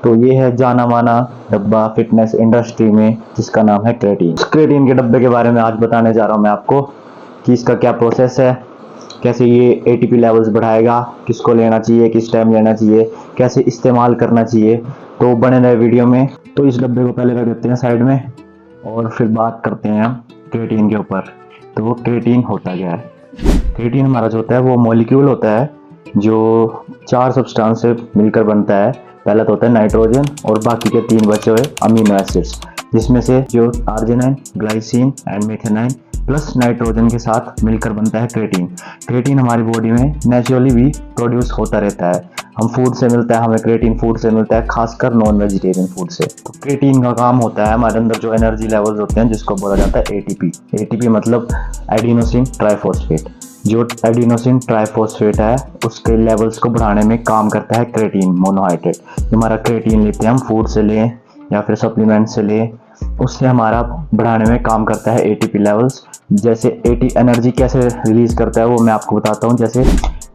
तो ये है जाना माना डब्बा फिटनेस इंडस्ट्री में जिसका नाम है क्रेटीन। इस क्रेटीन के डब्बे के बारे में आज बताने जा रहा हूँ मैं आपको कि इसका क्या प्रोसेस है, कैसे ये एटीपी लेवल्स बढ़ाएगा, किसको लेना चाहिए, किस टाइम लेना चाहिए, कैसे इस्तेमाल करना चाहिए। तो बने रहे वीडियो में। तो इस डब्बे को पहले रख देते हैं साइड में और फिर बात करते हैं हम क्रेटीन के ऊपर। तो वो क्रेटीन होता क्या है? क्रेटीन हमारा जो होता है वो मॉलिक्यूल होता है जो 4 सब्सटेंस से मिलकर बनता है। पहला तो होता है नाइट्रोजन और बाकी के 3 बचे हुए अमीनो एसिड्स, जिसमें से जो arginine, glycine and methionine plus nitrogen के साथ मिलकर बनता है क्रेटीन। क्रेटीन हमारी बॉडी में नेचुरली भी प्रोड्यूस होता रहता है। हम फूड से मिलता है, हमें क्रेटीन फूड से मिलता है, खासकर नॉन वेजिटेरियन फूड से। तो क्रेटीन का काम होता है हमारे अंदर जो एनर्जी लेवल्स होते हैं जिसको बोला जाता है एटीपी। एटीपी मतलब एडिनोसिन ट्राइफॉस्फेट। जो एडिनोसिन ट्राइफॉस्फेट है उसके लेवल्स को बढ़ाने में काम करता है क्रेटीन मोनोहाइड्रेट। हमारा क्रेटीन लेते हैं हम फूड से लें या फिर सप्लीमेंट से लें, उससे हमारा बढ़ाने में काम करता है एटीपी लेवल्स। जैसे एनर्जी कैसे रिलीज करता है वो मैं आपको बताता हूँ। जैसे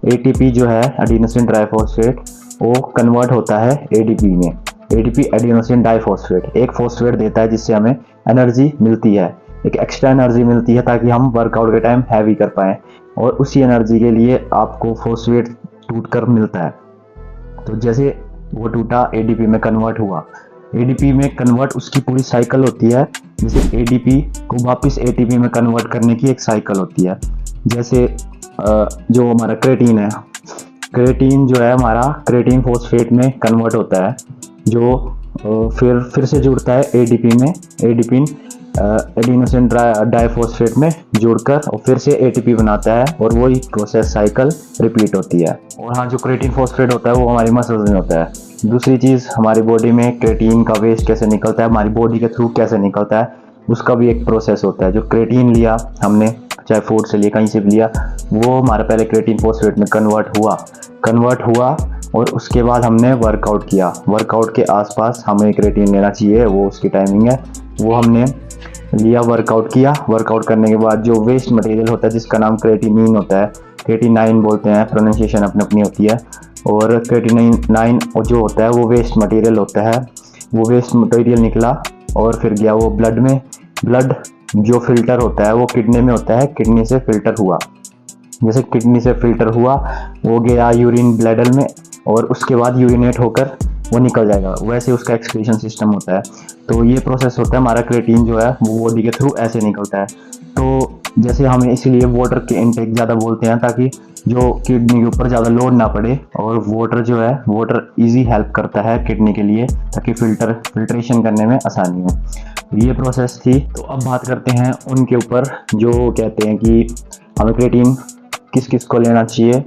एटीपी जो है एडिनोसिन ट्राइफॉस्फेट वो कन्वर्ट होता है एडीपी में। एडीपी एडिनोसिन डाइफॉस्फेट एक फॉस्फेट देता है जिससे हमें एनर्जी मिलती है, एक एक्स्ट्रा एनर्जी मिलती है ताकि हम वर्कआउट के टाइम हैवी कर पाएँ, और उसी एनर्जी के लिए आपको फॉस्फेट टूट कर मिलता है। तो जैसे वो टूटा एडीपी में कन्वर्ट हुआ, एडीपी में कन्वर्ट उसकी पूरी साइकिल होती है। जैसे एडीपी को वापस एटीपी में कन्वर्ट करने की एक साइकिल होती है। जैसे जो हमारा क्रेटीन है, क्रेटीन जो है हमारा क्रेटीन फॉस्फेट में कन्वर्ट होता है जो फिर से जुड़ता है एडीपी में, एडीपिन एडिनोसिन डाइफॉस्फेट में जुड़कर और फिर से एटीपी बनाता है और वही प्रोसेस साइकिल रिपीट होती है। और हाँ, जो क्रेटीन फॉस्फेट होता है वो हमारी मसल्स में होता है। दूसरी चीज़, हमारी बॉडी में क्रेटीन का वेस्ट कैसे निकलता है, हमारी बॉडी के थ्रू कैसे निकलता है, उसका भी एक प्रोसेस होता है। जो क्रेटीन लिया हमने, चाहे फूड से लिया कहीं से भी लिया, वो हमारा पहले क्रेटीन फॉस्फेट में कन्वर्ट हुआ और उसके बाद हमने वर्कआउट किया। वर्कआउट के आसपास हमें क्रेटीन लेना चाहिए, वो उसकी टाइमिंग है। वो हमने लिया, वर्कआउट किया। वर्कआउट करने के बाद जो वेस्ट मटेरियल होता है जिसका नाम क्रेटिनिन होता है, क्रेटिनाइन बोलते हैं, प्रोनाउंसिएशन अपनी अपनी होती है। और क्रेटिनाइन जो होता है वो वेस्ट मटेरियल होता है। वो वेस्ट मटेरियल निकला और फिर गया वो ब्लड में। ब्लड जो फिल्टर होता है वो किडनी में होता है, किडनी से फिल्टर हुआ। जैसे किडनी से फिल्टर हुआ वो गया यूरिन ब्लैडर में और उसके बाद यूरिनेट होकर वो निकल जाएगा। वैसे उसका एक्सक्रीशन सिस्टम होता है। तो ये प्रोसेस होता है, हमारा क्रेटीन जो है वो बॉडी के थ्रू ऐसे निकलता है। तो जैसे हमें इसीलिए वाटर के इनटेक ज़्यादा बोलते हैं ताकि जो किडनी के ऊपर ज़्यादा लोड ना पड़े, और वाटर जो है वाटर इजी हेल्प करता है किडनी के लिए ताकि फिल्ट्रेशन करने में आसानी हो। ये प्रोसेस थी। तो अब बात करते हैं उनके ऊपर जो कहते हैं कि हमें क्रेटीन किस किस को लेना चाहिए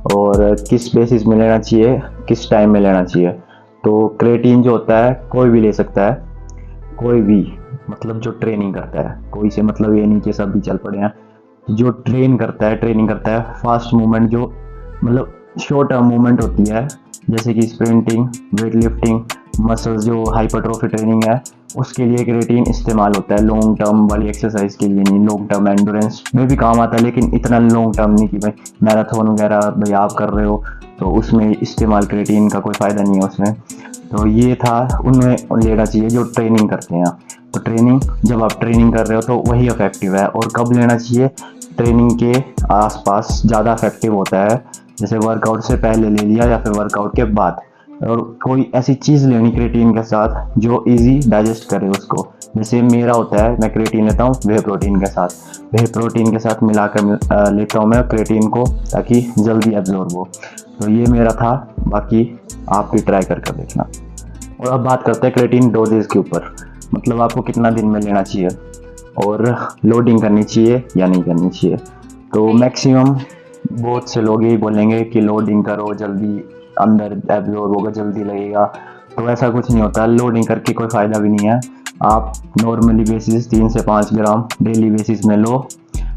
और किस बेसिस में लेना चाहिए, किस टाइम में लेना चाहिए। तो क्रेटीन जो होता है कोई भी ले सकता है, कोई भी मतलब जो ट्रेनिंग करता है, कोई से मतलब ये नहीं कि सब भी चल पड़े हैं। जो ट्रेनिंग करता है फास्ट मूवमेंट, जो मतलब शॉर्ट टर्म मूवमेंट होती है, जैसे कि स्प्रिंटिंग, वेट लिफ्टिंग, मसल्स जो हाइपरट्रोफी ट्रेनिंग है, उसके लिए क्रेटीन इस्तेमाल होता है। लॉन्ग टर्म वाली एक्सरसाइज के लिए नहीं, लॉन्ग टर्म एंडोरेंस में भी काम आता है लेकिन इतना लॉन्ग टर्म नहीं कि भाई मैराथन वगैरह भाई आप कर रहे हो तो उसमें इस्तेमाल क्रेटीन का कोई फ़ायदा नहीं है उसमें। तो ये था, उनमें लेना चाहिए जो ट्रेनिंग करते हैं। तो ट्रेनिंग, जब आप ट्रेनिंग कर रहे हो तो वही इफेक्टिव है। और कब लेना चाहिए? ट्रेनिंग के आसपास ज़्यादा इफेक्टिव होता है। जैसे वर्कआउट से पहले ले लिया या फिर वर्कआउट के बाद। और कोई ऐसी चीज़ लेनी क्रेटीन के साथ जो इजी डाइजेस्ट करे उसको। जैसे मेरा होता है, मैं क्रेटीन लेता हूँ वे प्रोटीन के साथ। वे प्रोटीन के साथ मिलाकर लेता हूँ मैं क्रेटीन को ताकि जल्दी एब्जॉर्ब हो। तो ये मेरा था, बाकी आप भी ट्राई कर देखना। और अब बात करते हैं क्रेटीन डोजेज के ऊपर, मतलब आपको कितना दिन में लेना चाहिए और लोडिंग करनी चाहिए या नहीं करनी चाहिए। तो मैक्सिमम बहुत से लोग यही बोलेंगे कि लोडिंग करो, जल्दी अंदर एब्जॉर्ब होगा, जल्दी लगेगा। तो ऐसा कुछ नहीं होता, लोडिंग करके कोई फ़ायदा भी नहीं है। आप नॉर्मली बेसिस 3 से 5 ग्राम डेली बेसिस में लो,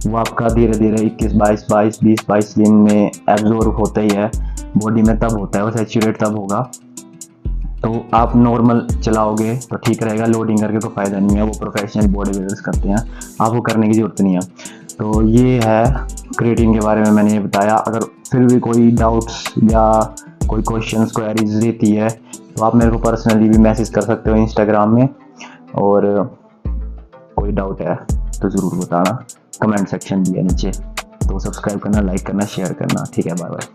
वो आपका धीरे धीरे 20-22 दिन में एब्जॉर्ब होता ही है बॉडी में। तब होता है वो सैचुरेट, तब होगा। तो आप नॉर्मल चलाओगे तो ठीक रहेगा, लोडिंग करके कोई फ़ायदा नहीं है। वो प्रोफेशनल बॉडी बिल्डर्स करते हैं, आपको करने की ज़रूरत नहीं है। तो ये है क्रेटीन के बारे में मैंने ये बताया। अगर फिर भी कोई डाउट्स या कोई क्वेश्चंस क्वेरीज रहती है तो आप मेरे को पर्सनली भी मैसेज कर सकते हो इंस्टाग्राम में, और कोई डाउट है तो ज़रूर बताना, कमेंट सेक्शन भी है नीचे। तो सब्सक्राइब करना, लाइक करना, शेयर करना। ठीक है, बाय बाय।